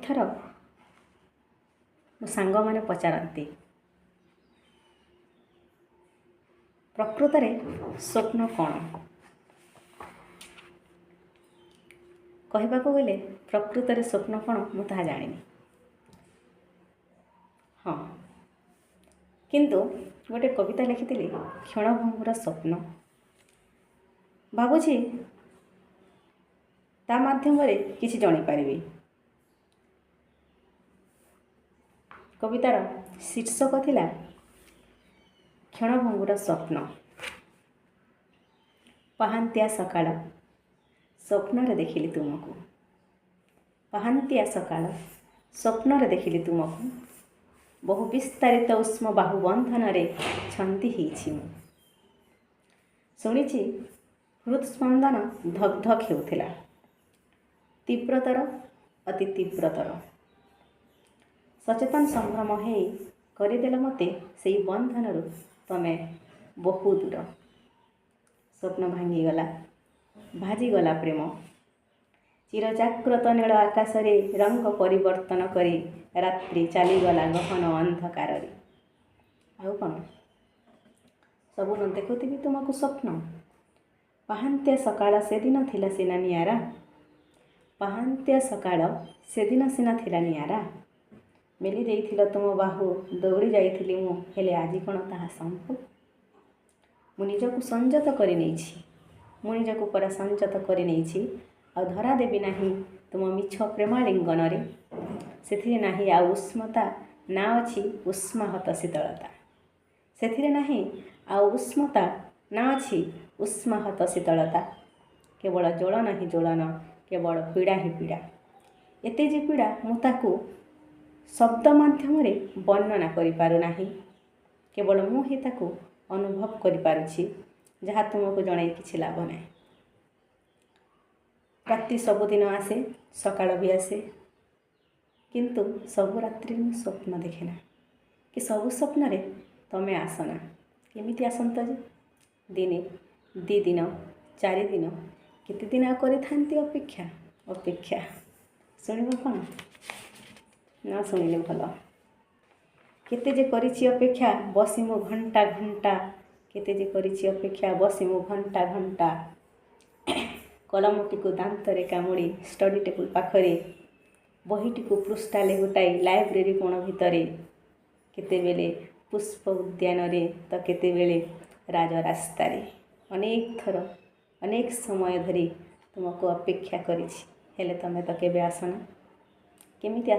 थर मो सांग मैंने पचारती प्रकृत में स्वप्न कौन कहवाक गले प्रकृत में स्वप्न कौन मुझे जानी हाँ किंतु गोटे कविता लिखी क्षणभंगुर स्वप्न भावुची ता माध्यम किसी जानीपारि कवितार शीर्षक थिला क्षणभंगुर स्वप्न पहांतिया सकाळ स्वप्न देखिली तुमको पहांतिया सकाळ स्वप्न देखिली तुमको बहु विस्तारित उष्म बाहुबंधन रे छंदी होइछि मु शुणिछि हृदस्पंदन धक धक हेउथिला तीव्रतर अति तीव्रतर सचेतन संभ्रम हे करदेल मते से बंधन तमे बहु दूर स्वप्न भांगीगला भाजीगला प्रेम चिरजाग्रत नील आकाश रे रंग परिवर्तन करी रात्रि चलीगला गहन अंधकार आउ कौन सबू न देखुथी तुमको स्वप्न पहांत्या सकाळ से दिन थिला सिना नियारा पहांत्या सकाळ से दिन सिना थिला नियारा मेली जाइथिल तुम बाहु दौड़ी जाइथिली मु हेले आज कौन ताहा संभव मु निजको संयत करि नेछि मु निजको परा संयत करि नेछि आ धरा देबी नाही तुम मिछ प्रेमालिंगन रे सेथिरे नाही आ उष्मता ना अछि उष्माहत शीतलता सेथिरे नाही आ उष्मता ना अछि उष्माहत शीतलता केवल जल नाही ज्वलन केवल पीड़ा ही पीड़ा एते जे पीड़ा मु ताकू शब्द माध्यम रे वर्णना करि पारु नाही केवल मु ही ताकू अनुभव करि पारुछि जहा तुमको जणाई किछि लाभ नाही रात्रि सबुदिन आसे सकाळ भी आसे किंतु सबु रात्रि मु स्वप्न देखेना कि सबु स्वप्न रे तमे आसना केमिति आसंत जे दिने दी दिन 4 दिन केते दिन करि थांती अपेक्षा अपेक्षा सुनिबो कोन ना सुनिले भल केते जे करिछि अपेक्षा बसी मु घंटा घंटा केते जे करिछि अपेक्षा बसी मु घंटा घंटा कलमटी को दांत रे कामुड़ी स्टडी टेबल पाखरे बहीटी को पृष्ठा लेगुटाई लाइब्रेरी कोण भितरे केते बेले पुष्प उद्यान रे तो केते बेले राज रास्ता रे अनेक थर अनेक समय धरी तुमको अपेक्षा करिछि हेले तमे तो केबे आसना केमिति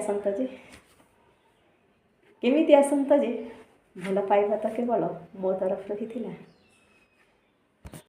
आसंत जे भल पाइबा तो केवल मो तरफ रही थिला।